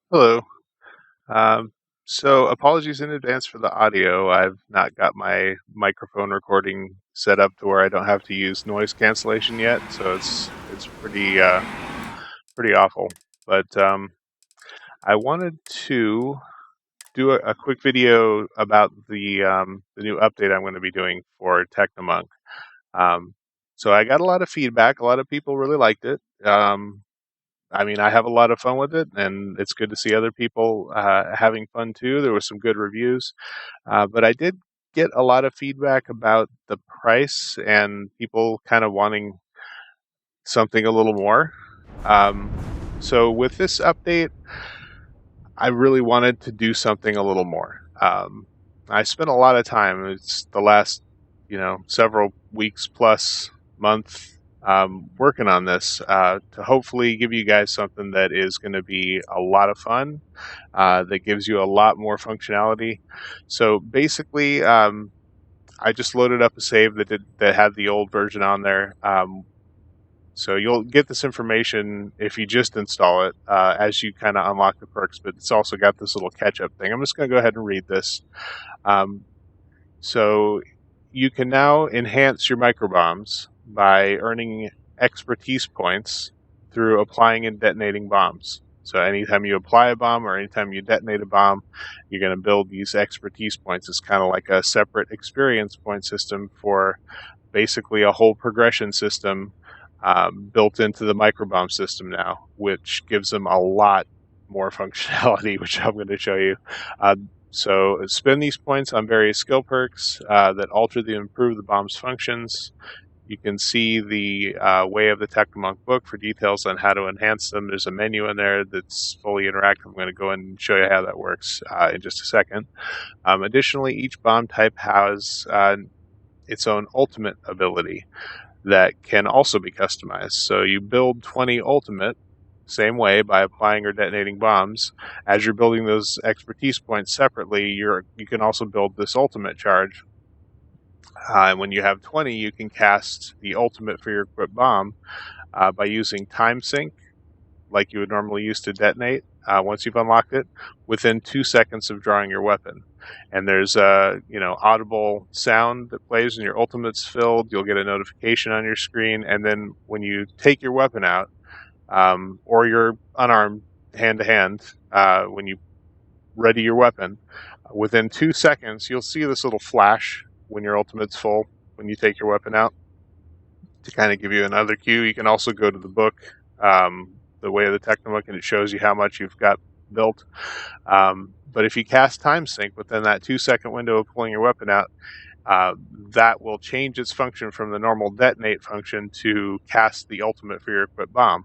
Hello. So apologies in advance for the audio. I've not got my microphone recording set up to where I don't have to use noise cancellation yet, so it's pretty awful. But I wanted to do a quick video about the new update I'm going to be doing for Techno Monk. Um, so I got a lot of feedback. A lot of people really liked it. I mean, I have a lot of fun with it, and it's good to see other people having fun too. There was some good reviews, but I did get a lot of feedback about the price and people kind of wanting something a little more. So with this update, I really wanted to do something a little more. I spent a lot of time. It's the last, several weeks plus month working on this to hopefully give you guys something that is going to be a lot of fun, that gives you a lot more functionality. So basically, I just loaded up a save that had the old version on there. So you'll get this information if you just install it as you kind of unlock the perks, but it's also got this little catch-up thing. I'm just going to go ahead and read this. So you can now enhance your microbombs by earning expertise points through applying and detonating bombs. So anytime you apply a bomb or anytime you detonate a bomb, you're going to build these expertise points. It's kind of like a separate experience point system for basically a whole progression system built into the microbomb system now, which gives them a lot more functionality, which I'm going to show you. So spend these points on various skill perks that alter and improve the bomb's functions. You can see the Way of the Techno Monk book for details on how to enhance them. There's a menu in there that's fully interactive. I'm going to go and show you how that works in just a second. Additionally, each bomb type has its own ultimate ability that can also be customized. So you build 20 ultimate, same way, by applying or detonating bombs. As you're building those expertise points separately, you can also build this ultimate charge. And when you have 20, you can cast the ultimate for your equipped bomb by using time sync, like you would normally use to detonate once you've unlocked it, within 2 seconds of drawing your weapon. And there's a audible sound that plays when your ultimate's filled. You'll get a notification on your screen, and then when you take your weapon out, or you're unarmed hand to hand, when you ready your weapon, within 2 seconds you'll see this little flash when your ultimate's full when you take your weapon out, to kind of give you another cue. You can also go to the book, The Way of the Techno Monk, and it shows you how much you've got built. But if you cast time sync within that 2 second window of pulling your weapon out, that will change its function from the normal detonate function to cast the ultimate for your equipped bomb.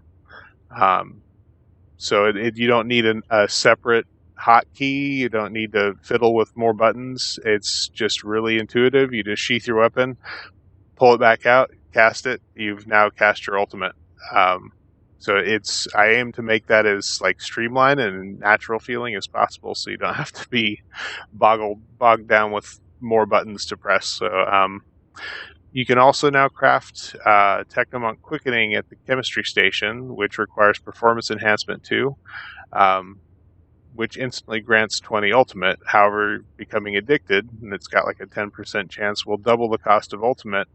So you don't need a separate hotkey. You don't need to fiddle with more buttons. It's just really intuitive. You just sheath your weapon, pull it back out, cast it. You've now cast your ultimate. So I aim to make that as like streamlined and natural feeling as possible, so you don't have to be bogged down with more buttons to press. So you can also now craft Techno Monk Quickening at the chemistry station, which requires performance enhancement 2, which instantly grants 20 ultimate. However, becoming addicted, and it's got like a 10% chance, will double the cost of ultimate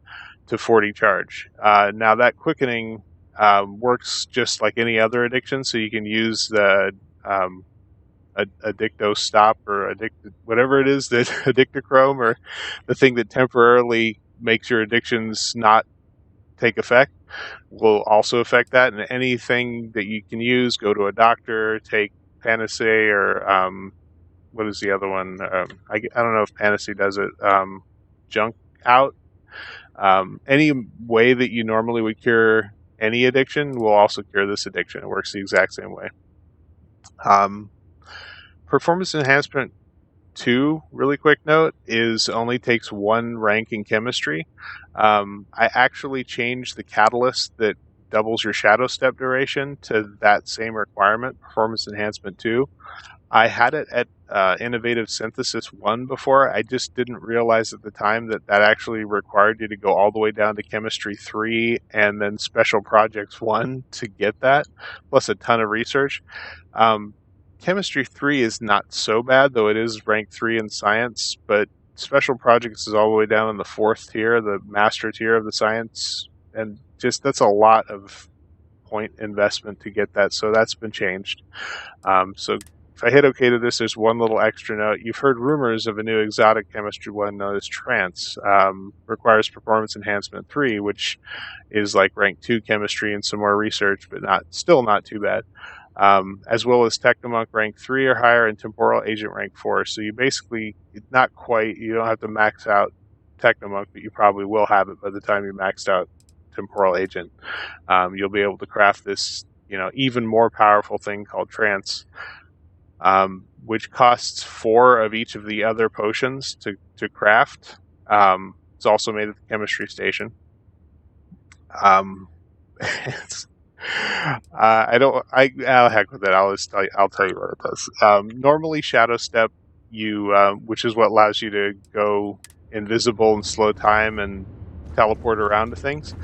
to 40 charge. Now that quickening works just like any other addiction, so you can use the addicto stop or whatever it is, that addictochrome, or the thing that temporarily makes your addictions not take effect, will also affect that. And anything that you can use, go to a doctor, take Panacea, or what is the other one? I don't know if Panacea does it. Junk out. Any way that you normally would cure any addiction will also cure this addiction. It works the exact same way. Performance enhancement 2, really quick note, is only takes 1 rank in chemistry. I actually changed the catalyst that doubles your shadow step duration to that same requirement, performance enhancement 2. I had it at Innovative Synthesis 1 before. I just didn't realize at the time that actually required you to go all the way down to Chemistry 3 and then Special Projects 1 to get that, plus a ton of research. Chemistry 3 is not so bad, though it is rank 3 in science, but special projects is all the way down in the 4th tier, the master tier of the science, and just that's a lot of point investment to get that, so that's been changed. So if I hit OK to this, there's one little extra note. You've heard rumors of a new exotic chemistry one known as Trance. Requires performance enhancement 3, which is like rank 2 chemistry and some more research, but still not too bad. As well as Techno Monk rank 3 or higher and Temporal Agent rank 4. So you basically, not quite, you don't have to max out Techno Monk, but you probably will have it by the time you maxed out Temporal Agent. You'll be able to craft this, even more powerful thing called Trance, which costs 4 of each of the other potions to craft. It's also made at the chemistry station. Heck with it. I'll tell you what it does. Normally, Shadow Step, which is what allows you to go invisible and slow time and teleport around to things,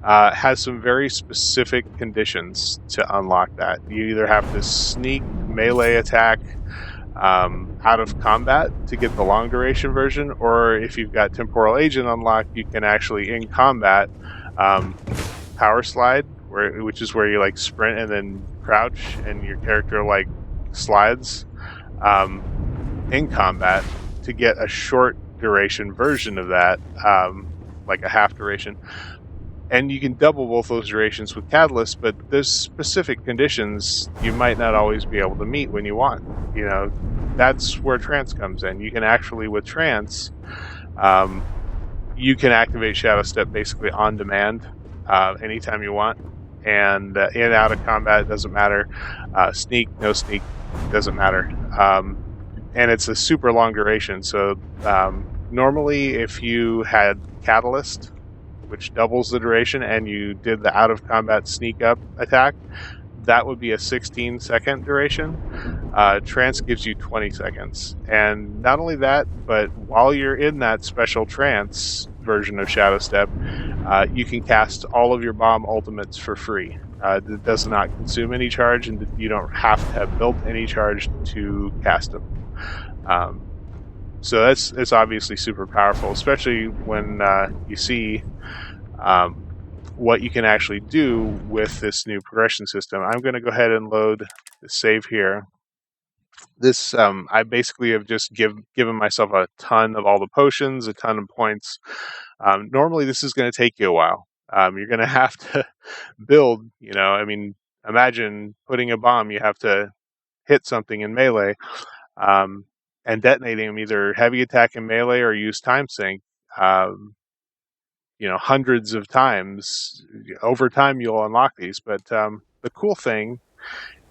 has some very specific conditions to unlock that. You either have to sneak melee attack out of combat to get the long duration version, or if you've got Temporal Agent unlocked, you can actually in combat power slide, which is where you like sprint and then crouch, and your character like slides in combat to get a short duration version of that, like a half duration. And you can double both those durations with Catalyst, but there's specific conditions you might not always be able to meet when you want. That's where Trance comes in. You can actually, with Trance, you can activate Shadow Step basically on demand anytime you want. And in and out of combat, it doesn't matter. Sneak, no sneak, doesn't matter. And it's a super long duration. So normally if you had Catalyst, which doubles the duration, and you did the out-of-combat sneak-up attack, that would be a 16-second duration. Trance gives you 20 seconds. And not only that, but while you're in that special Trance version of Shadow Step, you can cast all of your bomb ultimates for free. It does not consume any charge, and you don't have to have built any charge to cast them. So it's obviously super powerful, especially when you see what you can actually do with this new progression system. I'm going to go ahead and load the save here. This I basically have just given myself a ton of all the potions, a ton of points. Normally this is going to take you a while. You're going to have to build, imagine putting a bomb, you have to hit something in melee, and detonating them, either heavy attack in melee or use time sync, hundreds of times. Over time you'll unlock these, but the cool thing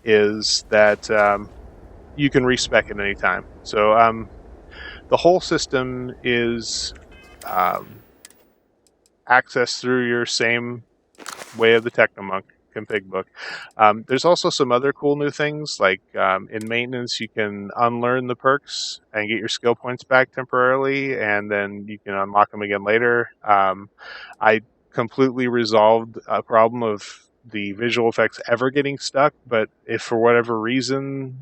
is that you can re-spec at any time. So the whole system is accessed through your same way of the Techno Monk config book. There's also some other cool new things, like in maintenance you can unlearn the perks and get your skill points back temporarily, and then you can unlock them again later. I completely resolved a problem of the visual effects ever getting stuck, but if for whatever reason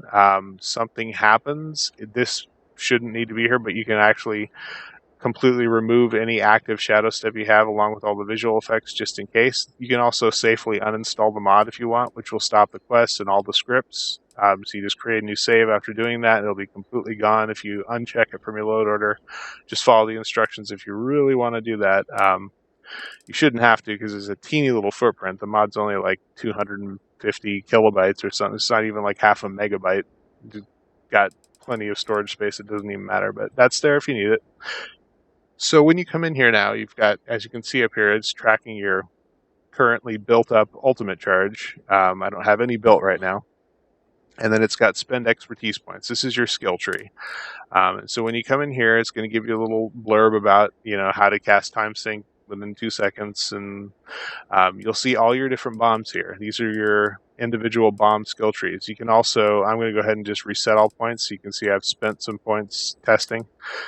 something happens, this shouldn't need to be here, but you can actually completely remove any active Shadow Step you have along with all the visual effects just in case. You can also safely uninstall the mod if you want, which will stop the quest and all the scripts. So you just create a new save after doing that, and it'll be completely gone if you uncheck it from your load order. Just follow the instructions if you really want to do that. You shouldn't have to, because it's a teeny little footprint. The mod's only like 250 kilobytes or something. It's not even like half a megabyte. It's got plenty of storage space. It doesn't even matter, but that's there if you need it. So when you come in here now, you've got, as you can see up here, it's tracking your currently built up ultimate charge. I don't have any built right now. And then it's got spend expertise points. This is your skill tree. So when you come in here, it's going to give you a little blurb about, how to cast time sync within 2 seconds. And you'll see all your different bombs here. These are your individual bomb skill trees. You can also, I'm going to go ahead and just reset all points. So you can see I've spent some points testing.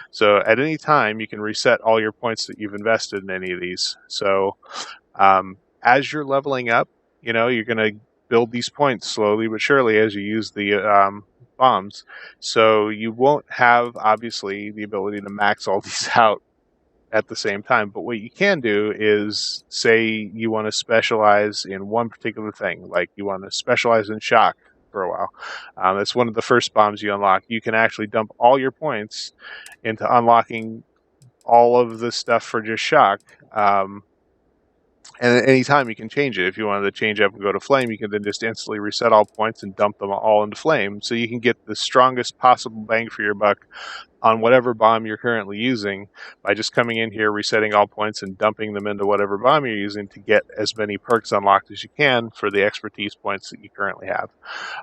So at any time, you can reset all your points that you've invested in any of these. So as you're leveling up, you're going to build these points slowly but surely as you use the bombs. So you won't have, obviously, the ability to max all these out at the same time. But what you can do is, say you want to specialize in one particular thing, like you want to specialize in shock for a while. That's one of the first bombs you unlock. You can actually dump all your points into unlocking all of the stuff for just shock. And at any time you can change it. If you wanted to change up and go to flame, you can then just instantly reset all points and dump them all into flame. So you can get the strongest possible bang for your buck on whatever bomb you're currently using by just coming in here, resetting all points, and dumping them into whatever bomb you're using to get as many perks unlocked as you can for the expertise points that you currently have.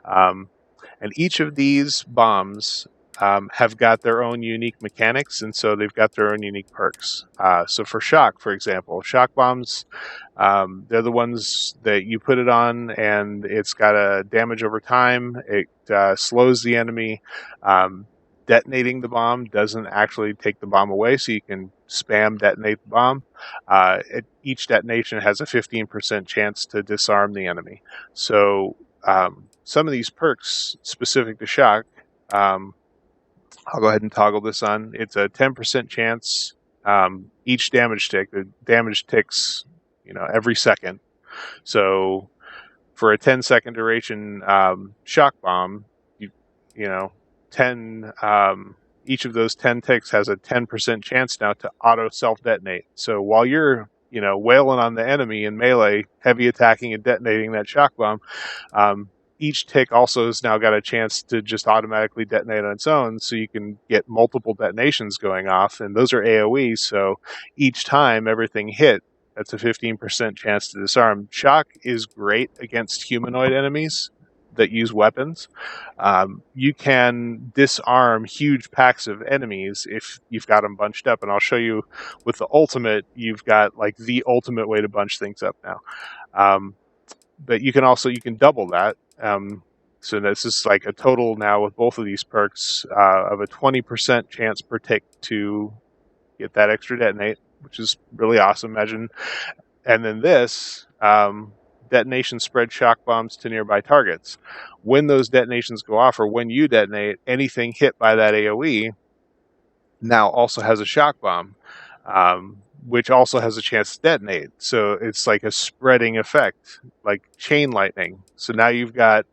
And each of these bombs have got their own unique mechanics, and so they've got their own unique perks. So for shock, for example, shock bombs, they're the ones that you put it on, and it's got a damage over time. It slows the enemy. Detonating the bomb doesn't actually take the bomb away, so you can spam detonate the bomb. Each detonation has a 15% chance to disarm the enemy. So some of these perks specific to shock, I'll go ahead and toggle this on. It's a 10% chance each damage tick. The damage ticks, every second. So for a 10-second duration shock bomb, each of those 10 ticks has a 10% chance now to auto self-detonate. So while you're, wailing on the enemy in melee, heavy attacking and detonating that shock bomb, each tick also has now got a chance to just automatically detonate on its own, so you can get multiple detonations going off, and those are AoE, so each time everything hit, that's a 15% chance to disarm. Shock is great against humanoid enemies that use weapons. You can disarm huge packs of enemies if you've got them bunched up, and I'll show you with the ultimate, you've got like the ultimate way to bunch things up now. But you can double that. So this is like a total now with both of these perks of a 20% chance per tick to get that extra detonate, which is really awesome. Imagine. And then this, detonation spread shock bombs to nearby targets. When those detonations go off, or when you detonate, anything hit by that AoE now also has a shock bomb, which also has a chance to detonate. So it's like a spreading effect, like chain lightning. So now you've got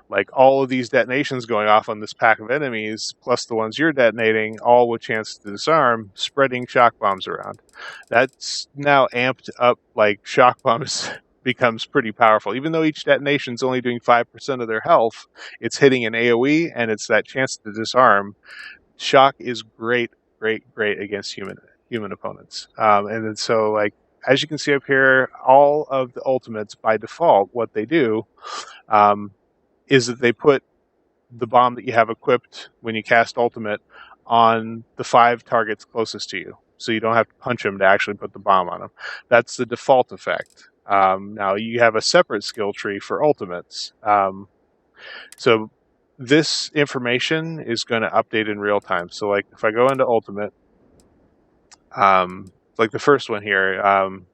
like all of these detonations going off on this pack of enemies, plus the ones you're detonating, all with chance to disarm, spreading shock bombs around. That's now amped up, like shock bombs becomes pretty powerful. Even though each detonation is only doing 5% of their health, it's hitting an AoE, and it's that chance to disarm. Shock is great against human opponents. And then so, like, as you can see up here, all of the ultimates, by default, what they do is that they put the bomb that you have equipped when you cast ultimate on the 5 targets closest to you. So you don't have to punch them to actually put the bomb on them. That's the default effect. Now, you have a separate skill tree for ultimates. So this information is going to update in real time. So, like, if I go into ultimate, like the first one here,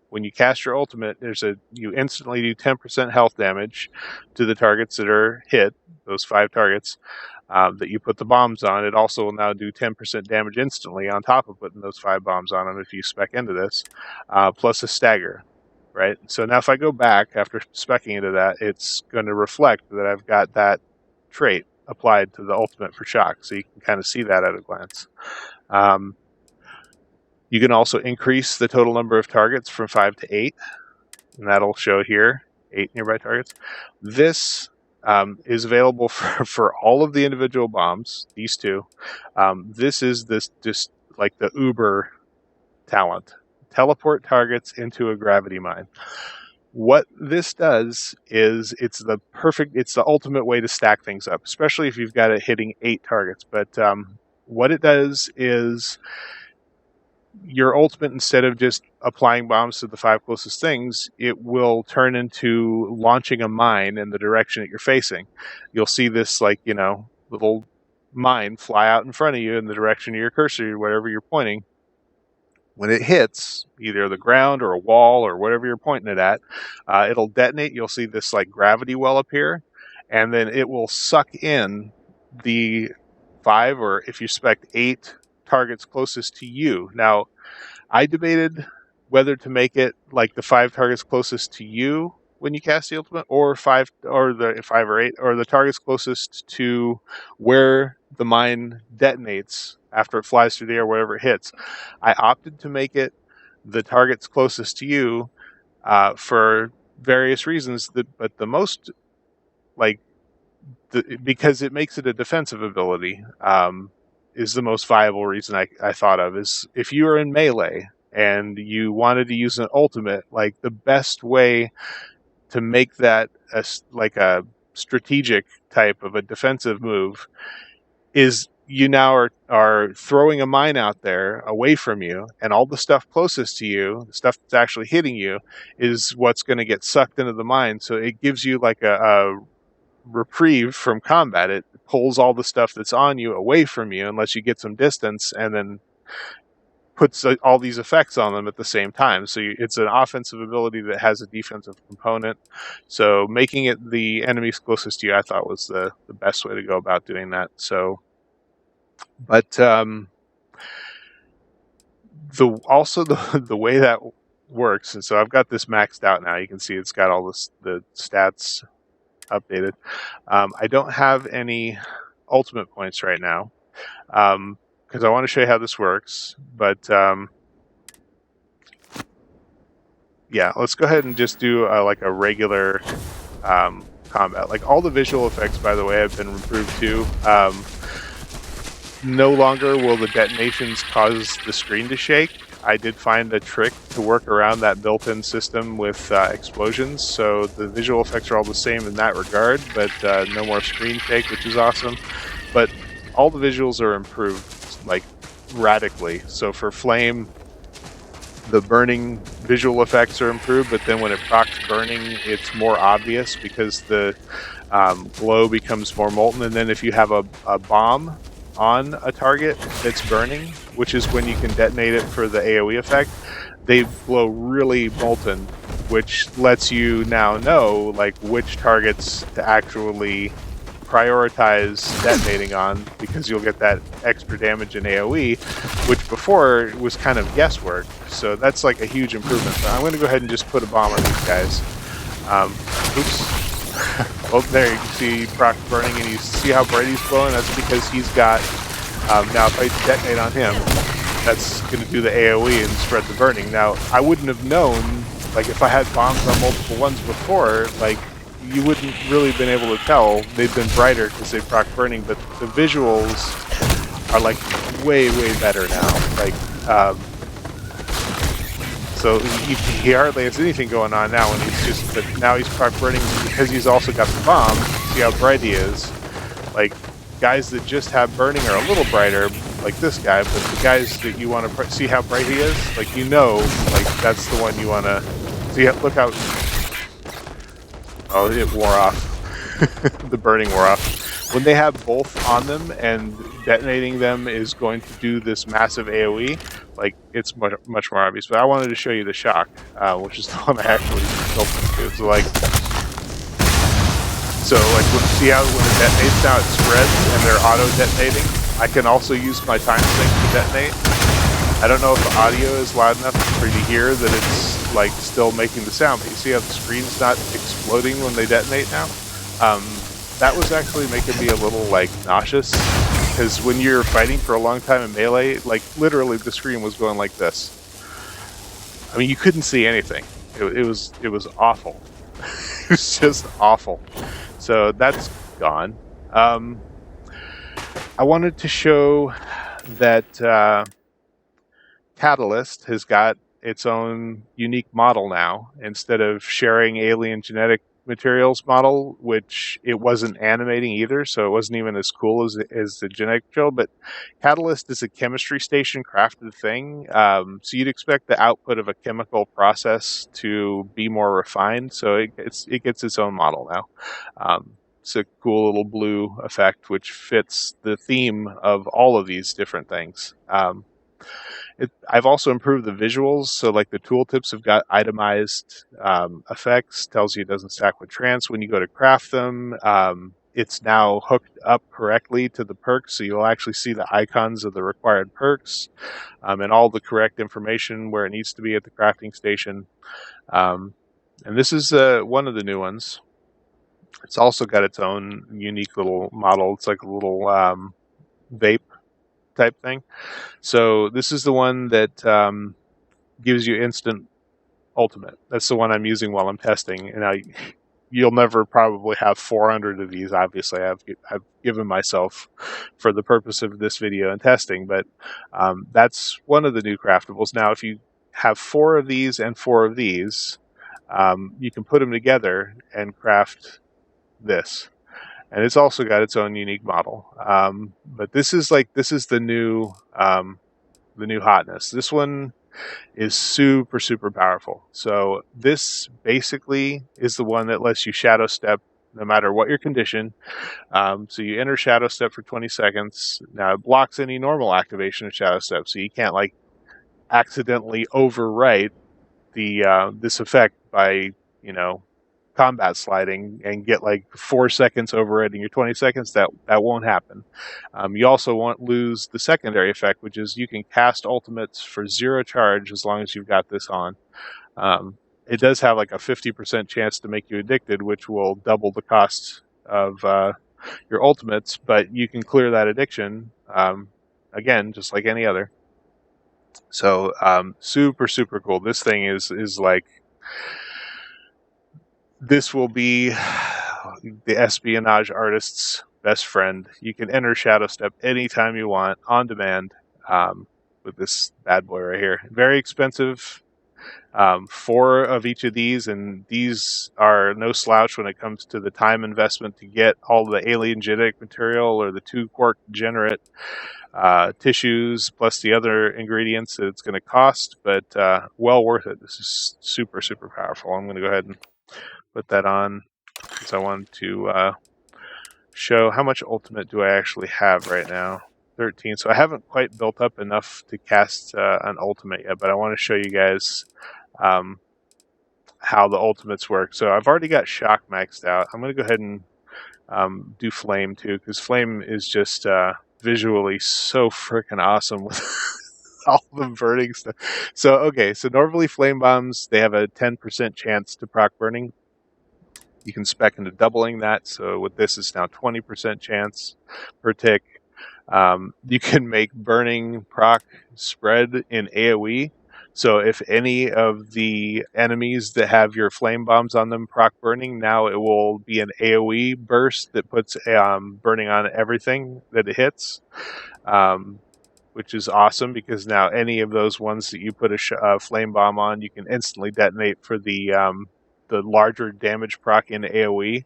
when you cast your ultimate, you instantly do 10% health damage to the targets that are hit, those 5 targets that you put the bombs on. It also will now do 10% damage instantly on top of putting those 5 bombs on them if you spec into this, plus a stagger, right? So now if I go back after speccing into that, it's going to reflect that I've got that trait applied to the ultimate for shock, so you can kind of see that at a glance. You can also increase the total number of targets from 5 to 8, and that'll show here 8 nearby targets. This is available for all of the individual bombs, these 2. This is just like the uber talent. Teleport targets into a gravity mine. What this does is it's the ultimate way to stack things up, especially if you've got it hitting 8 targets. But what it does is your ultimate, instead of just applying bombs to the 5 closest things, it will turn into launching a mine in the direction that you're facing. You'll see this, like, little mine fly out in front of you in the direction of your cursor, wherever you're pointing. When it hits either the ground or a wall or whatever you're pointing it at, it'll detonate. You'll see this like gravity well appear, and then it will suck in the 5, or if you spec 8 targets closest to you. Now, I debated whether to make it like the 5 targets closest to you when you cast the ultimate, or 5, or the 5 or 8, or the targets closest to where the mine detonates after it flies through the air, wherever it hits. I opted to make it the targets closest to you for various reasons. But the most, like, because it makes it a defensive ability, is the most viable reason I thought of. Is if you are in melee and you wanted to use an ultimate, like, the best way to make that a strategic type of a defensive move is you now are throwing a mine out there away from you, and all the stuff closest to you, the stuff that's actually hitting you, is what's going to get sucked into the mine. So it gives you like a reprieve from combat. It pulls all the stuff that's on you away from you unless you get some distance, and then puts all these effects on them at the same time. So it's an offensive ability that has a defensive component. So making it the enemies closest to you, I thought, was the best way to go about doing that. So, but the way that works, and so I've got this maxed out now. You can see it's got all the stats updated. I don't have any ultimate points right now, because I want to show you how this works. But yeah, let's go ahead and just do like a regular combat. Like, all the visual effects, by the way, have been improved too. No longer will the detonations cause the screen to shake. I did find a trick to work around that built-in system with explosions, so the visual effects are all the same in that regard, but no more screen shake, which is awesome. But all the visuals are improved, like, radically. So for Flame, the burning visual effects are improved, but then when it procs burning, it's more obvious because the glow becomes more molten. And then if you have a bomb on a target that's burning, which is when you can detonate it for the AoE effect, they glow really molten, which lets you now know, like, which targets to actually prioritize detonating on, because you'll get that extra damage in AoE, which before was kind of guesswork. So that's like a huge improvement. So I'm going to go ahead and just put a bomb on these guys. Oops. Well, there you can see Proc burning, and you see how bright he's glowing. That's because he's got, now if I detonate on him, that's going to do the AoE and spread the burning. Now, I wouldn't have known, like, if I had bombs on multiple ones before, like, you wouldn't really been able to tell. They've been brighter because they proc burning, but the visuals are, like, way better now. Like, so he hardly has anything going on now, and he's just, but now he's proc burning because he's also got the bomb. See how bright he is. Like, guys that just have burning are a little brighter, like this guy, but the guys that you want to see how bright he is, like, you know, like, that's the one you want to see. Look how, oh, it wore off. The burning wore off. When they have both on them and detonating them is going to do this massive AoE, like, it's much more obvious. But I wanted to show you the shock, which is the one I actually built into. So see how when it detonates now, it spreads and they're auto-detonating? I can also use my time sync to detonate. I don't know if the audio is loud enough for you to hear that it's, like, still making the sound, but you see how the screen's not exploding when they detonate now? That was actually making me a little, like, nauseous, because when you're fighting for a long time in melee, like, literally the screen was going like this. I mean, you couldn't see anything. It was awful. It was just awful. So that's gone. I wanted to show that Catalyst has got its own unique model now, instead of sharing alien genetic materials model, which it wasn't animating either, so it wasn't even as cool as the genetic material. But Catalyst is a chemistry station crafted thing, so you'd expect the output of a chemical process to be more refined, so it gets its own model now. It's a cool little blue effect, which fits the theme of all of these different things. I've also improved the visuals, so, like, the tooltips have got itemized effects, tells you it doesn't stack with trance when you go to craft them. it's now hooked up correctly to the perks, so you'll actually see the icons of the required perks and all the correct information where it needs to be at the crafting station. And this is one of the new ones. It's also got its own unique little model. It's like a little vape type thing. So this is the one that gives you instant ultimate. That's the one I'm using while I'm testing. And you'll never probably have 400 of these. Obviously, I've given myself for the purpose of this video and testing, but that's one of the new craftables. Now, if you have 4 of these and 4 of these, you can put them together and craft this. And it's also got its own unique model. But this is the new hotness. This one is super, super powerful. So this basically is the one that lets you shadow step no matter what your condition. So you enter shadow step for 20 seconds. Now it blocks any normal activation of shadow step, so you can't like accidentally overwrite the this effect by combat sliding and get like 4 seconds overriding your 20 seconds. That won't happen. You also won't lose the secondary effect, which is you can cast ultimates for 0 charge as long as you've got this on. It does have like a 50% chance to make you addicted, which will double the cost of your ultimates, but you can clear that addiction again, just like any other. So super, super cool. This thing is like, this will be the espionage artist's best friend. You can enter Shadow Step anytime you want, on demand, with this bad boy right here. Very expensive. 4 of each of these, and these are no slouch when it comes to the time investment to get all the alien genetic material or the 2 quark degenerate tissues plus the other ingredients that it's going to cost, but well worth it. This is super, super powerful. I'm going to go ahead and put that on because I wanted to show how much ultimate do I actually have right now. 13. So I haven't quite built up enough to cast an ultimate yet, but I want to show you guys how the ultimates work. So I've already got shock maxed out. I'm going to go ahead and do flame too, because flame is just visually so freaking awesome with all the burning stuff. So okay, so normally flame bombs, they have a 10% chance to proc burning. You can spec into doubling that. So with this, it's now 20% chance per tick. You can make burning proc spread in AoE. So if any of the enemies that have your flame bombs on them proc burning, now it will be an AoE burst that puts burning on everything that it hits, which is awesome because now any of those ones that you put a flame bomb on, you can instantly detonate for the larger damage proc in AoE,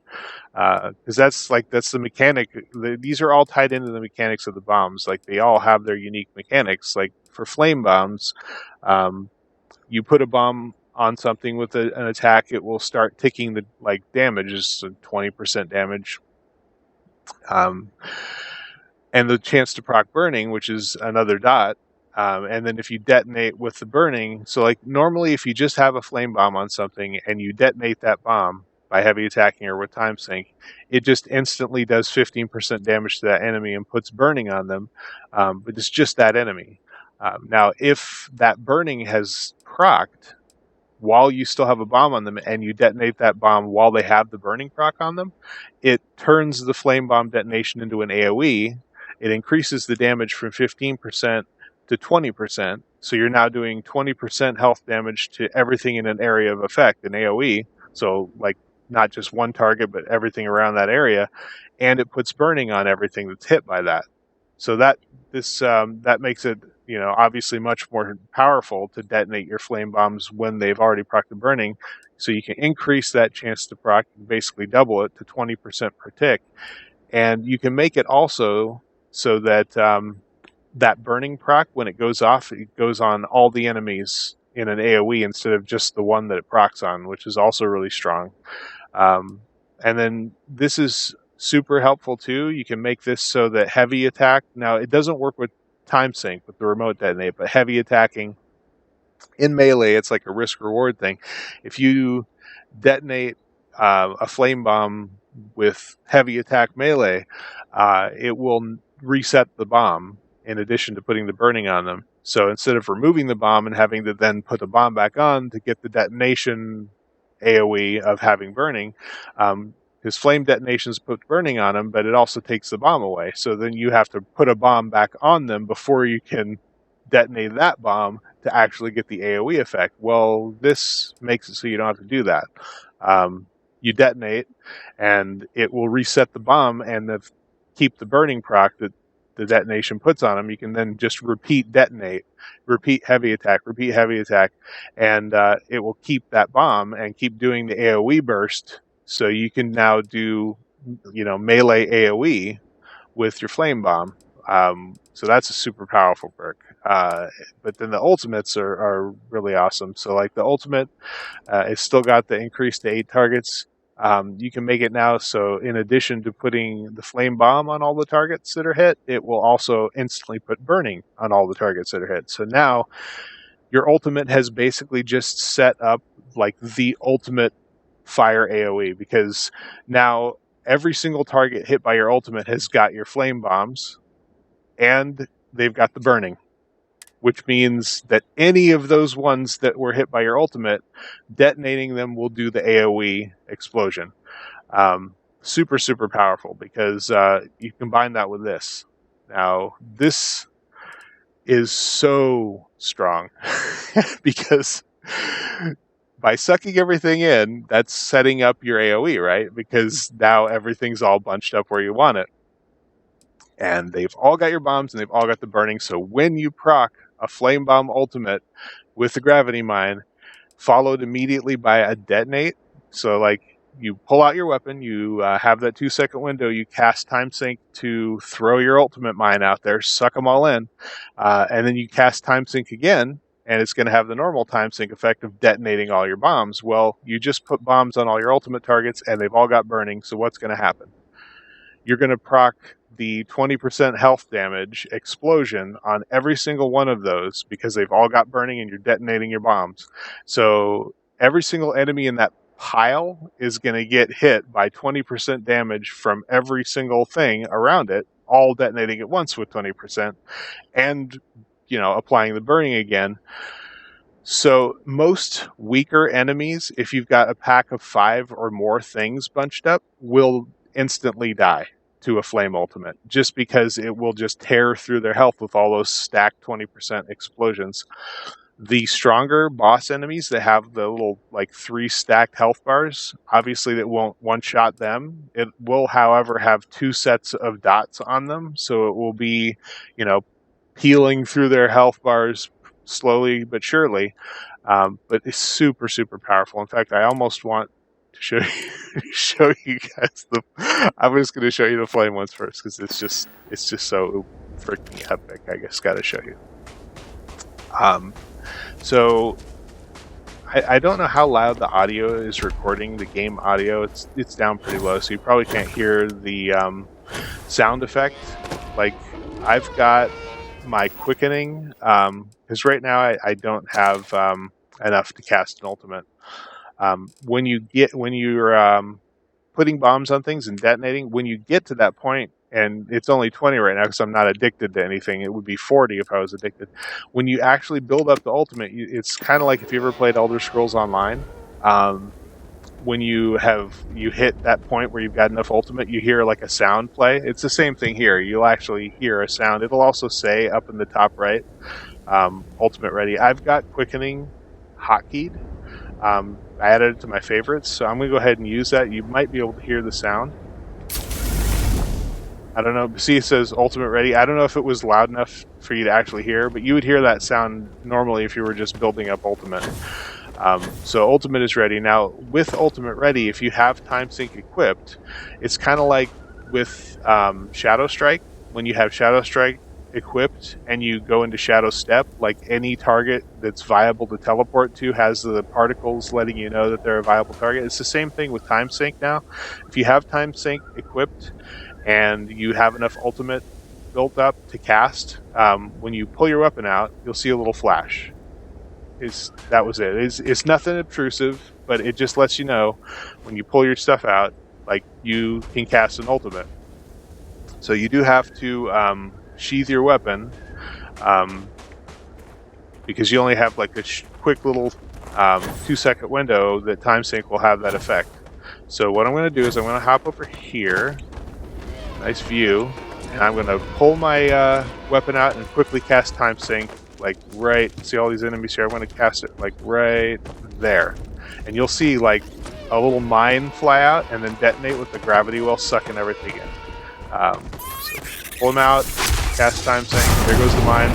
because that's the mechanic. These are all tied into the mechanics of the bombs. Like they all have their unique mechanics. Like for flame bombs, you put a bomb on something with an attack, it will start ticking the damage, is 20% damage. And the chance to proc burning, which is another dot. And then if you detonate with the burning, so like normally if you just have a flame bomb on something and you detonate that bomb by heavy attacking or with time sink, it just instantly does 15% damage to that enemy and puts burning on them, but it's just that enemy. Now, if that burning has procced while you still have a bomb on them and you detonate that bomb while they have the burning proc on them, it turns the flame bomb detonation into an AoE. It increases the damage from 15% to 20%. So you're now doing 20% health damage to everything in an area of effect in AoE. So like not just one target, but everything around that area. And it puts burning on everything that's hit by that. So that makes it, obviously much more powerful to detonate your flame bombs when they've already procced the burning. So you can increase that chance to proc, basically double it to 20% per tick. And you can make it also so that that burning proc, when it goes off, it goes on all the enemies in an AoE instead of just the one that it procs on, which is also really strong. And then this is super helpful too. You can make this so that heavy attack, now it doesn't work with time sync with the remote detonate, but heavy attacking in melee, it's like a risk reward thing. If you detonate a flame bomb with heavy attack melee, it will reset the bomb in addition to putting the burning on them. So instead of removing the bomb and having to then put the bomb back on to get the detonation AoE of having burning, his flame detonations put burning on them, but it also takes the bomb away. So then you have to put a bomb back on them before you can detonate that bomb to actually get the AoE effect. Well, this makes it so you don't have to do that. You detonate, and it will reset the bomb and keep the burning proc that the detonation puts on them. You can then just repeat detonate, repeat heavy attack, and it will keep that bomb and keep doing the AoE burst. So you can now do, melee AoE with your flame bomb. So that's a super powerful perk. But then the ultimates are really awesome. So like the ultimate, it's still got the increase to 8 targets. You can make it now so in addition to putting the flame bomb on all the targets that are hit, it will also instantly put burning on all the targets that are hit. So now your ultimate has basically just set up like the ultimate fire AoE, because now every single target hit by your ultimate has got your flame bombs and they've got the burning, which means that any of those ones that were hit by your ultimate, detonating them will do the AoE explosion. Super, super powerful, because you combine that with this. Now, this is so strong because by sucking everything in, that's setting up your AoE, right? Because now everything's all bunched up where you want it. And they've all got your bombs and they've all got the burning. So when you proc a flame bomb ultimate with the gravity mine, followed immediately by a detonate, so like you pull out your weapon, you have that 2-second window, you cast time sync to throw your ultimate mine out there, suck them all in, and then you cast time sync again, and it's going to have the normal time sync effect of detonating all your bombs. Well, you just put bombs on all your ultimate targets and they've all got burning, so what's going to happen? You're going to proc the 20% health damage explosion on every single one of those because they've all got burning and you're detonating your bombs. So every single enemy in that pile is going to get hit by 20% damage from every single thing around it, all detonating at once with 20%, and, applying the burning again. So most weaker enemies, if you've got a pack of 5 or more things bunched up, will instantly die to a flame ultimate, just because it will just tear through their health with all those stacked 20% explosions. The stronger boss enemies that have the little 3 stacked health bars, obviously that won't one-shot them. It will, however, have 2 sets of dots on them, so it will be, peeling through their health bars slowly but surely. But it's super, super powerful. In fact, I almost want to show you guys I'm just going to show you the flame ones first, because it's just so freaking epic. I guess got to show you. So I don't know how loud the audio is recording, the game audio. It's down pretty low, so you probably can't hear the sound effect. Like, I've got my quickening, because right now I don't have enough to cast an ultimate. When you're putting bombs on things and detonating, when you get to that point, and it's only 20 right now because I'm not addicted to anything, it would be 40 if I was addicted. When you actually build up the ultimate, it's kind of like if you ever played Elder Scrolls Online. When you hit that point where you've got enough ultimate, you hear like a sound play. It's the same thing here. You'll actually hear a sound. It'll also say up in the top right, ultimate ready. I've got quickening hotkeyed. I added it to my favorites, so I'm going to go ahead and use that. You might be able to hear the sound. I don't know. See, it says ultimate ready. I don't know if it was loud enough for you to actually hear, but you would hear that sound normally if you were just building up ultimate. So ultimate is ready. Now, with ultimate ready, if you have time sync equipped, it's kind of like with Shadow Strike. When you have Shadow Strike equipped and you go into Shadow Step, like any target that's viable to teleport to has the particles letting you know that they're a viable target. It's the same thing with time sync now. If you have time sync equipped and you have enough ultimate built up to cast, when you pull your weapon out, you'll see a little flash. That was it. It's nothing obtrusive, but it just lets you know when you pull your stuff out, like you can cast an ultimate. So you do have to sheath your weapon, because you only have like a quick little 2-second window that time sync will have that effect. So what I'm going to do is I'm going to hop over here, nice view, and I'm going to pull my weapon out and quickly cast time sync, like right, see all these enemies here, I'm going to cast it like right there. And you'll see like a little mine fly out and then detonate with the gravity well sucking everything in. So pull them out, cast time sync, there goes the mine.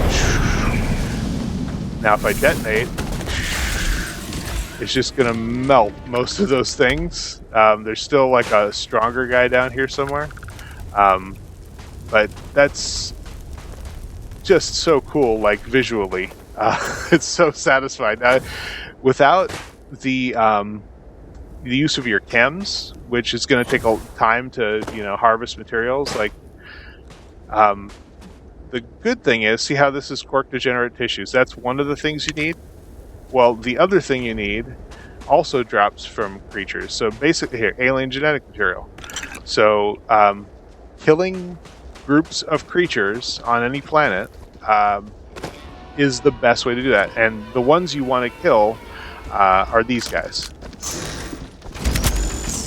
Now if I detonate, it's just going to melt most of those things. There's still like a stronger guy down here somewhere. But that's just so cool, like visually. It's so satisfying. Without the use of your chems, which is going to take a time to harvest materials, like the good thing is, see how this is quark degenerate tissues? That's one of the things you need. Well, the other thing you need also drops from creatures. So basically here, alien genetic material. So killing groups of creatures on any planet is the best way to do that. And the ones you want to kill are these guys.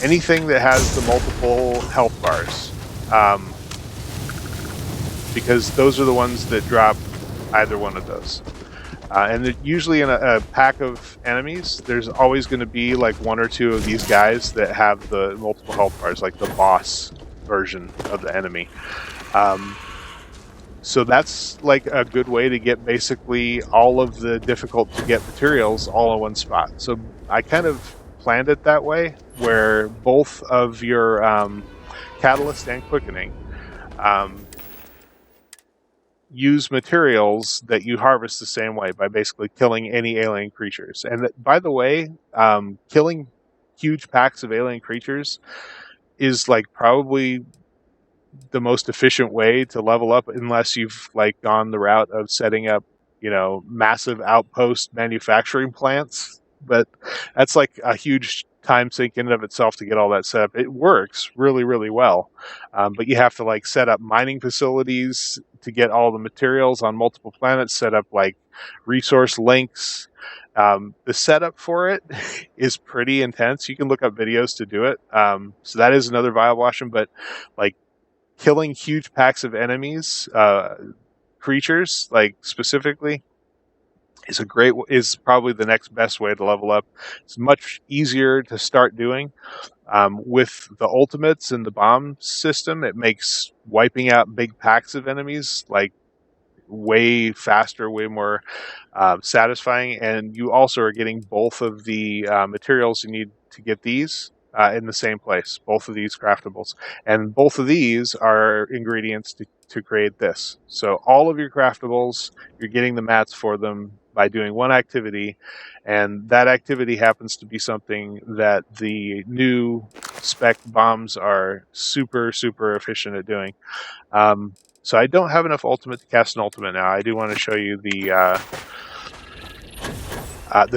Anything that has the multiple health bars. Because those are the ones that drop either one of those. And usually in a pack of enemies, there's always going to be like one or two of these guys that have the multiple health bars, like the boss version of the enemy. So that's like a good way to get basically all of the difficult to get materials all in one spot. So I kind of planned it that way, where both of your catalyst and quickening use materials that you harvest the same way by basically killing any alien creatures. And by the way, killing huge packs of alien creatures is like probably the most efficient way to level up, unless you've like gone the route of setting up, massive outpost manufacturing plants. But that's like a huge time sink in and of itself to get all that set up. It works really, really well. But you have to like set up mining facilities to get all the materials on multiple planets, set up like resource links. The setup for it is pretty intense. You can look up videos to do it. So that is another viable option, but like killing huge packs of enemies, creatures, like specifically, is probably the next best way to level up. It's much easier to start doing. With the ultimates and the bomb system, it makes wiping out big packs of enemies like way faster, way more satisfying, and you also are getting both of the materials you need to get these in the same place, both of these craftables. And both of these are ingredients to create this. So all of your craftables, you're getting the mats for them by doing one activity, and that activity happens to be something that the new spec bombs are super, super efficient at doing. So I don't have enough ultimate to cast an ultimate now. I do want to show you the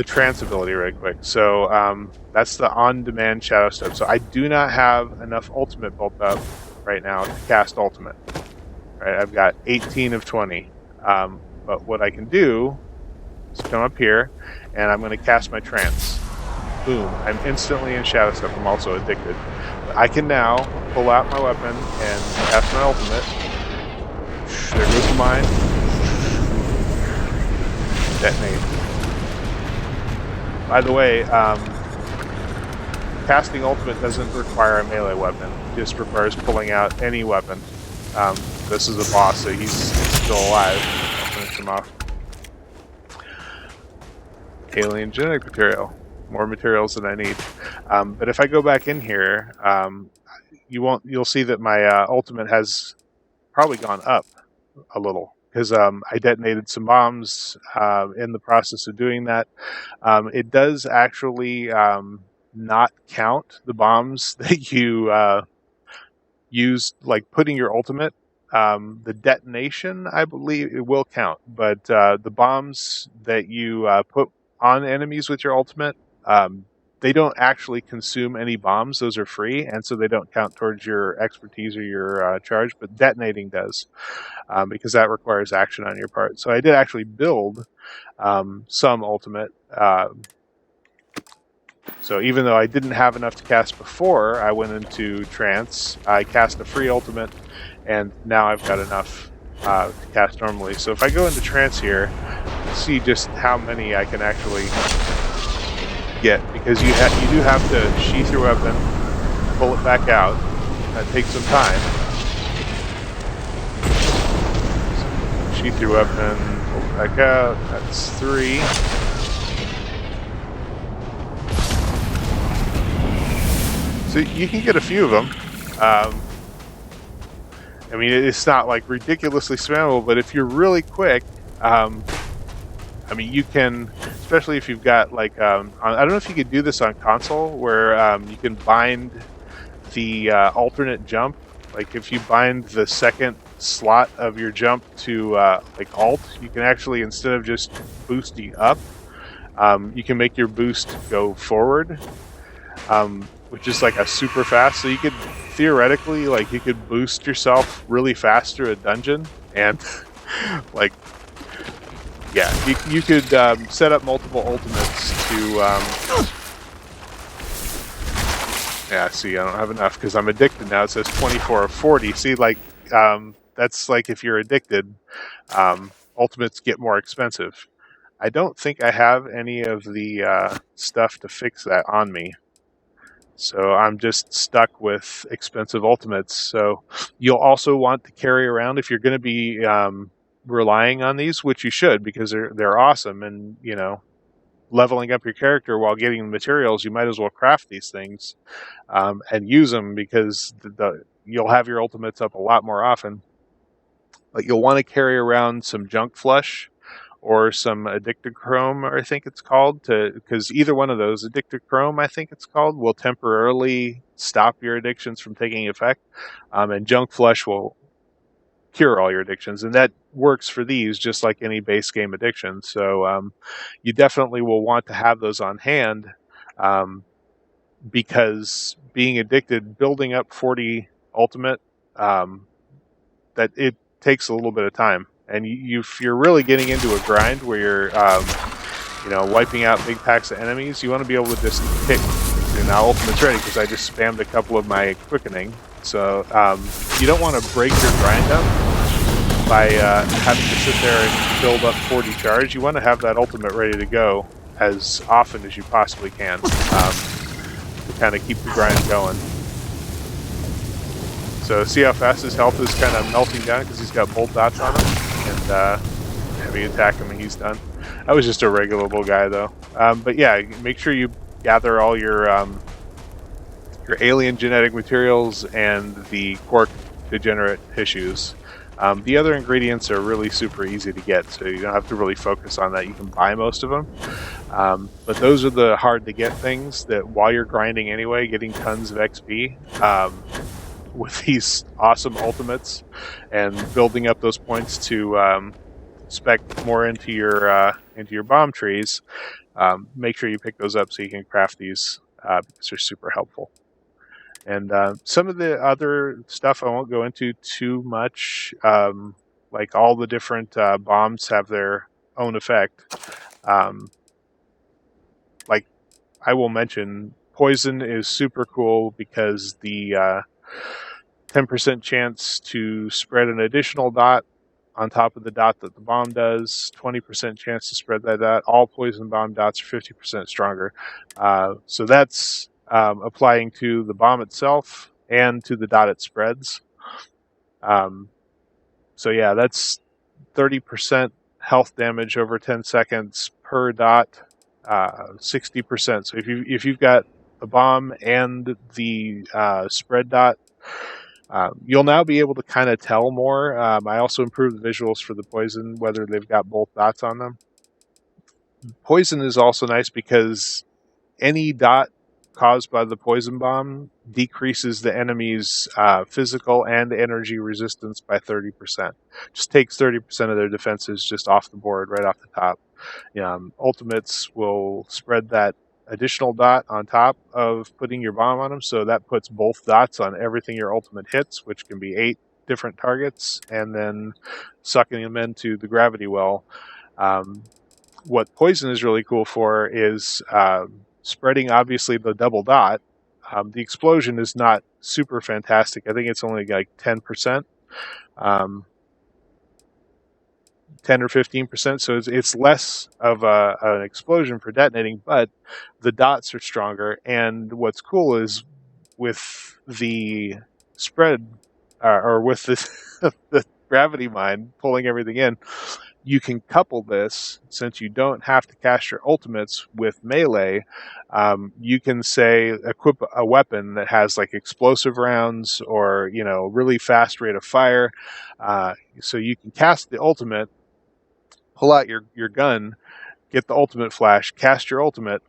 trance ability right quick. So that's the on-demand shadow step. So I do not have enough ultimate built up right now to cast ultimate. Right, I've got 18 of 20. But what I can do is come up here, and I'm going to cast my trance. Boom! I'm instantly in shadow step. I'm also addicted. But I can now pull out my weapon and cast my ultimate. There goes the mine. Detonate. By the way, casting ultimate doesn't require a melee weapon. It just requires pulling out any weapon. This is a boss, so he's still alive. I'll finish him off. Alien genetic material. More materials than I need. But if I go back in here, you'll see that my ultimate has probably gone up a little, because I detonated some bombs in the process of doing that. It does actually not count the bombs that you used, like putting your ultimate. The detonation, I believe, it will count, but the bombs that you put on enemies with your ultimate, they don't actually consume any bombs. Those are free, and so they don't count towards your expertise or your charge, but detonating does, because that requires action on your part. So I did actually build some ultimate. So even though I didn't have enough to cast before I went into trance, I cast a free ultimate, and now I've got enough to cast normally. So if I go into trance here, see just how many I can actually get, because you do have to sheath your weapon, pull it back out. That takes some time. So sheath your weapon, pull it back out. That's 3. So you can get a few of them. I mean, it's not like ridiculously spammable, but if you're really quick, I mean, you can, especially if you've got like, I don't know if you could do this on console, where you can bind the alternate jump. Like if you bind the second slot of your jump to like alt, you can actually, instead of just boosting up, you can make your boost go forward, which is like a super fast. So you could theoretically, like, you could boost yourself really fast through a dungeon, and like, yeah, you could set up multiple ultimates to. Yeah, see, I don't have enough because I'm addicted now. It says 24 of 40. See, like, that's like if you're addicted, ultimates get more expensive. I don't think I have any of the stuff to fix that on me. So I'm just stuck with expensive ultimates. So you'll also want to carry around, if you're going to be relying on these, which you should, because they're awesome, and you know, leveling up your character while getting the materials, you might as well craft these things and use them, because you'll have your ultimates up a lot more often. But you'll want to carry around some junk flush or some addicted chrome, I think it's called, because either one of those, addicted chrome, I think it's called, will temporarily stop your addictions from taking effect, and junk flush will cure all your addictions, and that works for these just like any base game addiction. So you definitely will want to have those on hand, because being addicted, building up 40 ultimate, that it takes a little bit of time. And if you're really getting into a grind where you're, you know, wiping out big packs of enemies, you want to be able to just pick. And now ultimate's ready because I just spammed a couple of my quickening. So you don't want to break your grind up by having to sit there and build up 40 charge. You want to have that ultimate ready to go as often as you possibly can, to kind of keep the grind going. So see how fast his health is kind of melting down because he's got bolt dots on him, and heavy attack him and he's done. I was just a regular little guy though. But yeah, make sure you gather all your alien genetic materials and the quark degenerate tissues. The other ingredients are really super easy to get, so you don't have to really focus on that. You can buy most of them. But those are the hard to get things that while you're grinding anyway, getting tons of XP with these awesome ultimates and building up those points to spec more into your bomb trees. Make sure you pick those up so you can craft these, because they're super helpful. And some of the other stuff I won't go into too much. Like all the different bombs have their own effect. Like I will mention, poison is super cool because the 10% chance to spread an additional dot on top of the dot that the bomb does, 20% chance to spread that dot. All poison bomb dots are 50% stronger. So that's applying to the bomb itself and to the dot it spreads. So yeah, that's 30% health damage over 10 seconds per dot, 60%. So if you've got the bomb and the spread dot, you'll now be able to kind of tell more. I also improved the visuals for the poison, whether they've got both dots on them. Poison is also nice because any dot caused by the poison bomb decreases the enemy's physical and energy resistance by 30%. Just takes 30% of their defenses just off the board, right off the top. Ultimates will spread that additional dot on top of putting your bomb on them, so that puts both dots on everything your ultimate hits, which can be 8 different targets, and then sucking them into the gravity well. What poison is really cool for is spreading, obviously, the double dot. The explosion is not super fantastic. I think it's only like 10%, 10 or 15%. So it's less of an explosion for detonating, but the dots are stronger. And what's cool is with the spread, or with the gravity mine pulling everything in, you can couple this, since you don't have to cast your ultimates with melee. You can say equip a weapon that has like explosive rounds or really fast rate of fire. So you can cast the ultimate, pull out your gun, get the ultimate flash, cast your ultimate.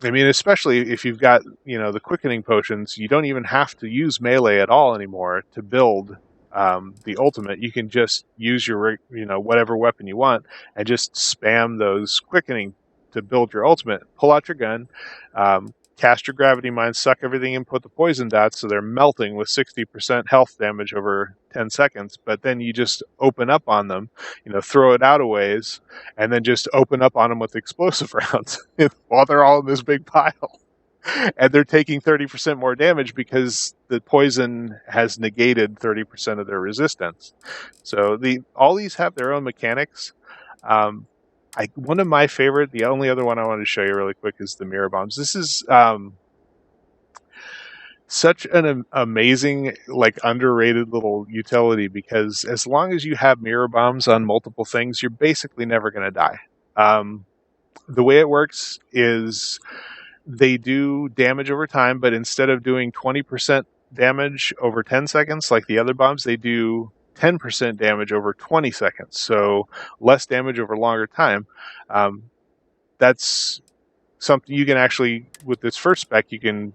Especially if you've got the quickening potions, you don't even have to use melee at all anymore to build the ultimate. You can just use your whatever weapon you want and just spam those quickening to build your ultimate. Pull out your gun, cast your gravity mine, suck everything in, put the poison dots so they're melting with 60% health damage over 10 seconds. But then you just open up on them, throw it out a ways, and then just open up on them with explosive rounds while they're all in this big pile. And they're taking 30% more damage because the poison has negated 30% of their resistance. So all these have their own mechanics. One of my favorite, the only other one I wanted to show you really quick, is the mirror bombs. This is such an amazing, underrated little utility, because as long as you have mirror bombs on multiple things, you're basically never going to die. The way it works is they do damage over time, but instead of doing 20% damage over 10 seconds like the other bombs, they do 10% damage over 20 seconds, so less damage over longer time. That's something you can actually, with this first spec, you can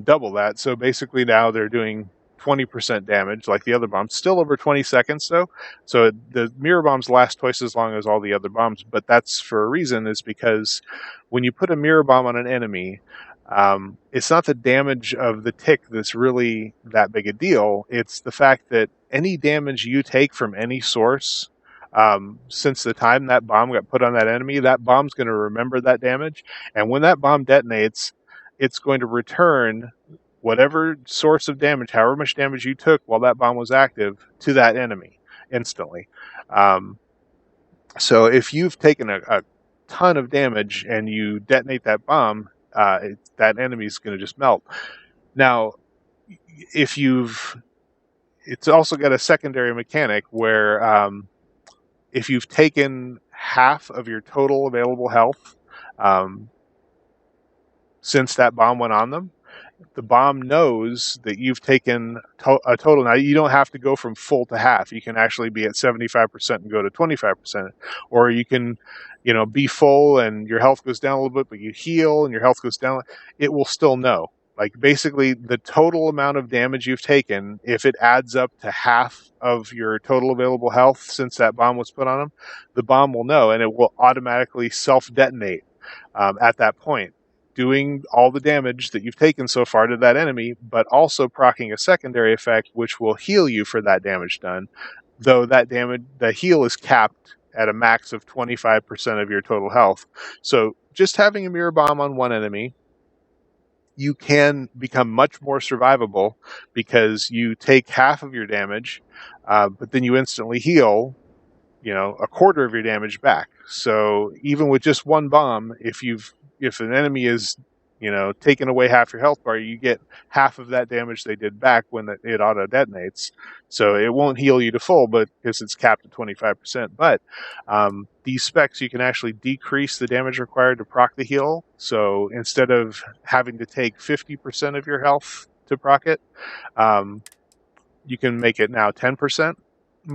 double that. So basically now they're doing 20% damage like the other bombs, still over 20 seconds though. So the mirror bombs last twice as long as all the other bombs, but that's for a reason, is because when you put a mirror bomb on an enemy, it's not the damage of the tick that's really that big a deal. It's the fact that any damage you take from any source, since the time that bomb got put on that enemy, that bomb's going to remember that damage. And when that bomb detonates, it's going to return whatever source of damage, however much damage you took while that bomb was active, to that enemy instantly. So if you've taken a ton of damage and you detonate that bomb, that enemy's going to just melt. Now, it's also got a secondary mechanic where if you've taken half of your total available health since that bomb went on them, the bomb knows that you've taken a total. Now, you don't have to go from full to half. You can actually be at 75% and go to 25%. Or you can, be full and your health goes down a little bit, but you heal and your health goes down. It will still know. Like, basically, the total amount of damage you've taken, if it adds up to half of your total available health since that bomb was put on them, the bomb will know, and it will automatically self-detonate at that point, doing all the damage that you've taken so far to that enemy, but also proccing a secondary effect which will heal you for that damage done, though that damage, the heal, is capped at a max of 25% of your total health. So just having a mirror bomb on one enemy, you can become much more survivable because you take half of your damage, but then you instantly heal, a quarter of your damage back. So even with just one bomb, if an enemy is, taking away half your health bar, you get half of that damage they did back when it auto detonates. So it won't heal you to full, but because it's capped at 25%. But these specs, you can actually decrease the damage required to proc the heal. So instead of having to take 50% of your health to proc it, you can make it now 10%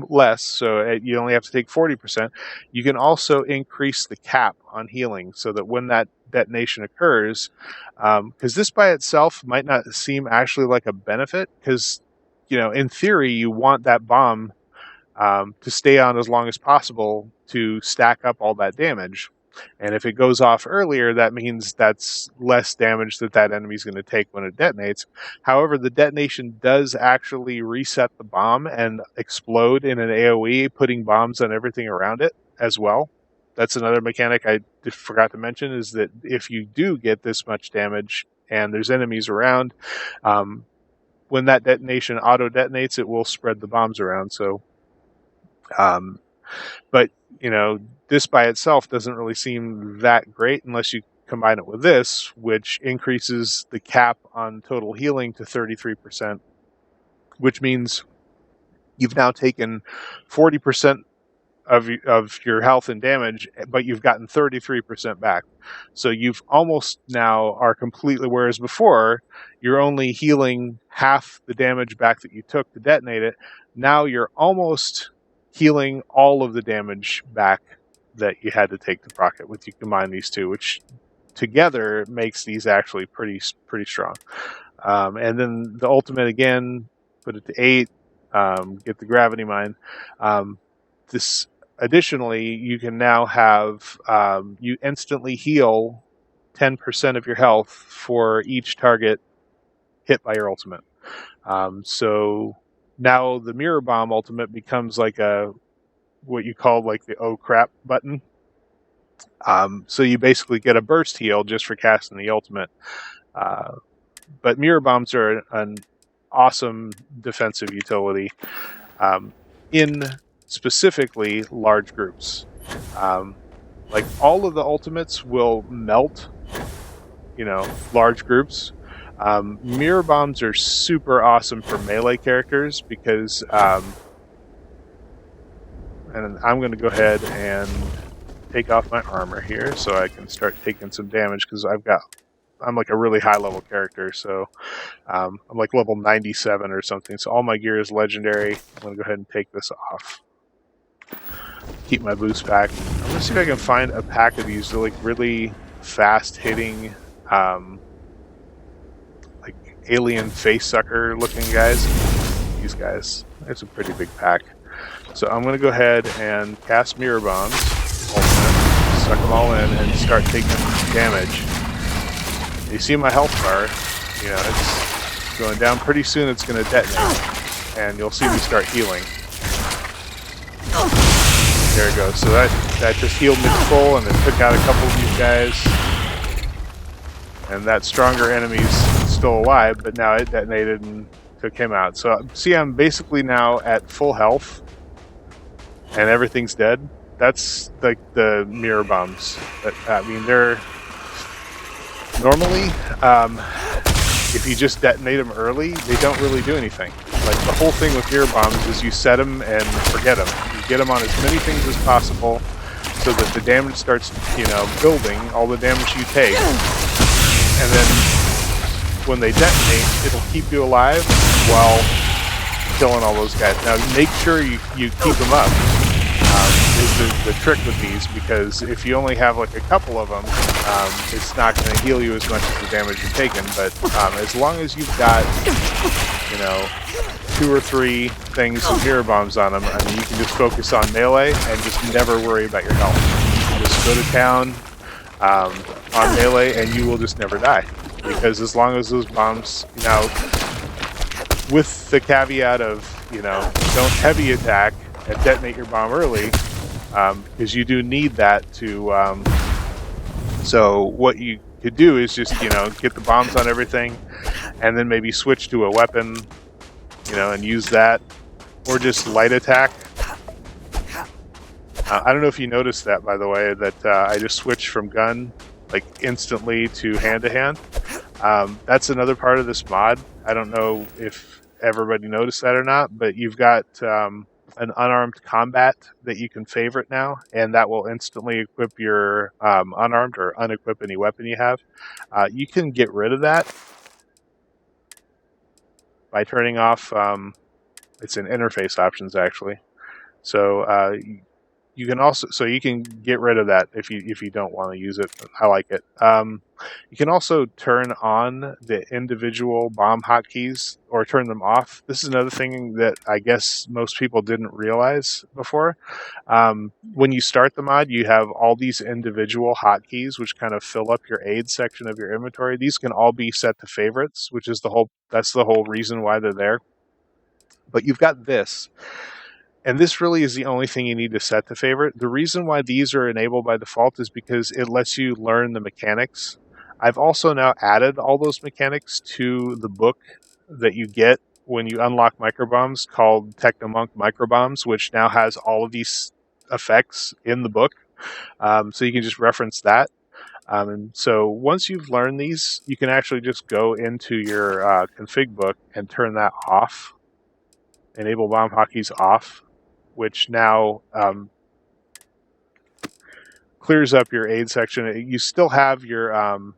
less, so you only have to take 40%. You can also increase the cap on healing so that when that detonation occurs, because this by itself might not seem actually like a benefit, because in theory you want that bomb to stay on as long as possible to stack up all that damage. And if it goes off earlier, that means that's less damage that enemy's going to take when it detonates. However, the detonation does actually reset the bomb and explode in an AoE, putting bombs on everything around it as well. That's another mechanic I forgot to mention, is that if you do get this much damage and there's enemies around, when that detonation auto-detonates, it will spread the bombs around. So, but, this by itself doesn't really seem that great unless you combine it with this, which increases the cap on total healing to 33%, which means you've now taken 40% of your health and damage, but you've gotten 33% back. So you've almost now are completely, whereas before you're only healing half the damage back that you took to detonate it. Now you're almost healing all of the damage back that you had to take to proc it. With you combine these two, which together makes these actually pretty strong. And then the ultimate again, put it to 8. Get the gravity mine. This additionally, you can now have you instantly heal 10% of your health for each target hit by your ultimate. So now the mirror bomb ultimate becomes like what you call like the oh crap button. So you basically get a burst heal just for casting the ultimate. But mirror bombs are an awesome defensive utility in specifically large groups. Like all of the ultimates will melt, large groups. Mirror bombs are super awesome for melee characters because, and I'm going to go ahead and take off my armor here so I can start taking some damage, because I'm like a really high level character, so I'm like level 97 or something, so all my gear is legendary. I'm going to go ahead and take this off. Keep my boost back. I'm going to see if I can find a pack of these like really fast hitting like alien face sucker looking guys. These guys. It's a pretty big pack. So I'm going to go ahead and cast mirror bombs, ultimate, suck them all in, and start taking damage. You see my health bar, it's going down. Pretty soon it's going to detonate, and you'll see me start healing. There it goes. So that just healed me to full, and it took out a couple of these guys. And that stronger enemy's still alive, but now it detonated and took him out. So see, I'm basically now at full health, and everything's dead. That's like the mirror bombs. They're normally, if you just detonate them early, they don't really do anything. Like the whole thing with mirror bombs is you set them and forget them. You get them on as many things as possible so that the damage starts, building, all the damage you take. And then when they detonate, it'll keep you alive while killing all those guys. Now make sure you keep them up. Is the trick with these, because if you only have like a couple of them, it's not going to heal you as much as the damage you're taking. But as long as you've got, 2 or 3 things with mirror bombs on them, you can just focus on melee and just never worry about your health. Just go to town on melee, and you will just never die, because as long as those bombs, with the caveat of, don't heavy attack and detonate your bomb early, because you do need that to. So what you could do is just get the bombs on everything, and then maybe switch to a weapon, and use that, or just light attack. I don't know if you noticed that, by the way, that I just switched from gun like instantly to hand. That's another part of this mod. I don't know if everybody noticed that or not, but you've got an unarmed combat that you can favorite now, and that will instantly equip your unarmed or unequip any weapon you have. You can get rid of that by turning off, it's in interface options actually. So you can also, so you can get rid of that if you don't want to use it. I like it. You can also turn on the individual bomb hotkeys or turn them off. This is another thing that I guess most people didn't realize before. When you start the mod, you have all these individual hotkeys, which kind of fill up your aid section of your inventory. These can all be set to favorites, which is that's the whole reason why they're there. But you've got this. And this really is the only thing you need to set to favorite. The reason why these are enabled by default is because it lets you learn the mechanics. I've also now added all those mechanics to the book that you get when you unlock microbombs called Techno Monk Microbombs, which now has all of these effects in the book. So you can just reference that. And so once you've learned these, you can actually just go into your config book and turn that off. Enable bomb hotkeys off, which now clears up your aid section. You still have your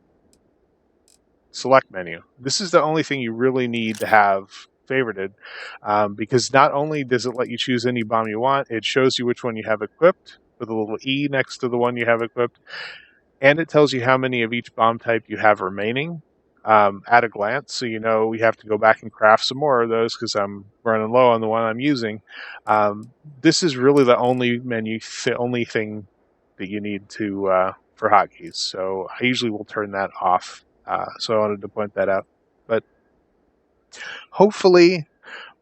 select menu. This is the only thing you really need to have favorited, because not only does it let you choose any bomb you want, it shows you which one you have equipped with a little E next to the one you have equipped, and it tells you how many of each bomb type you have remaining at a glance, so you know you have to go back and craft some more of those because I'm running low on the one I'm using. This is really the only menu, the only thing that you need to for hotkeys. So I usually will turn that off. So I wanted to point that out. But hopefully,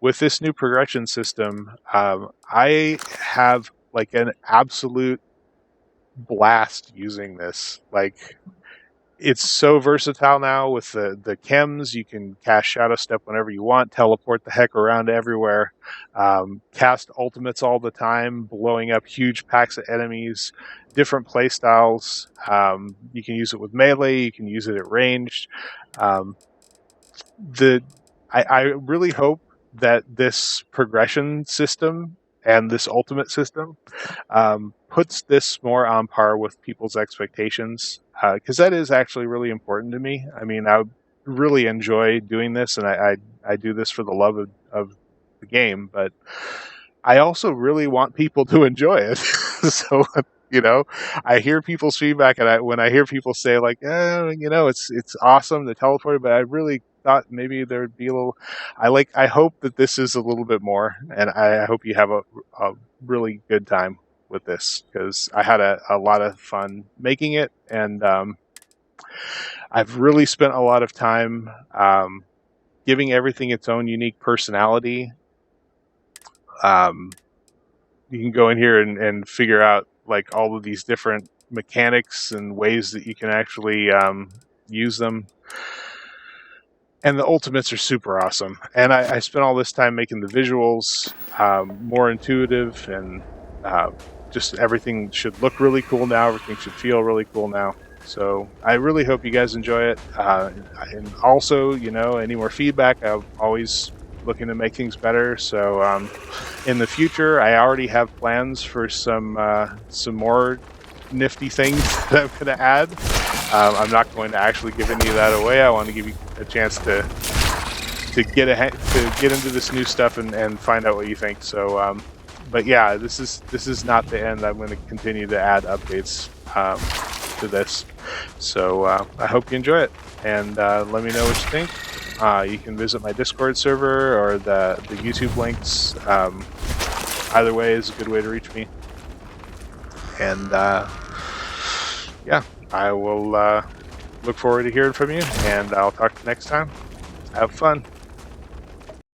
with this new progression system, I have like an absolute blast using this. Like, it's so versatile now with the chems. You can cast Shadow Step whenever you want, teleport the heck around everywhere, cast ultimates all the time, blowing up huge packs of enemies, different playstyles. You can use it with melee, you can use it at ranged. I really hope that this progression system and this ultimate system puts this more on par with people's expectations, because that is actually really important to me. I mean, I really enjoy doing this, and I do this for the love of the game, but I also really want people to enjoy it. So, you know, I hear people's feedback, and when I hear people say like, it's awesome to teleport, but I really thought maybe there would be a little. I hope that this is a little bit more, and I hope you have a really good time with this, because I had a lot of fun making it, and I've really spent a lot of time giving everything its own unique personality. You can go in here and figure out like all of these different mechanics and ways that you can actually use them. And the ultimates are super awesome. And I spent all this time making the visuals more intuitive, and just everything should look really cool now. Everything should feel really cool now. So I really hope you guys enjoy it. And also, any more feedback, I'm always looking to make things better. So in the future, I already have plans for some more nifty things that I'm going to add. I'm not going to actually give any of that away. I want to give you a chance to get into this new stuff and find out what you think. So, but yeah, this is not the end. I'm going to continue to add updates to this. So I hope you enjoy it, and let me know what you think. You can visit my Discord server or the YouTube links. Either way is a good way to reach me. And yeah, I will look forward to hearing from you, and I'll talk to you next time. Have fun.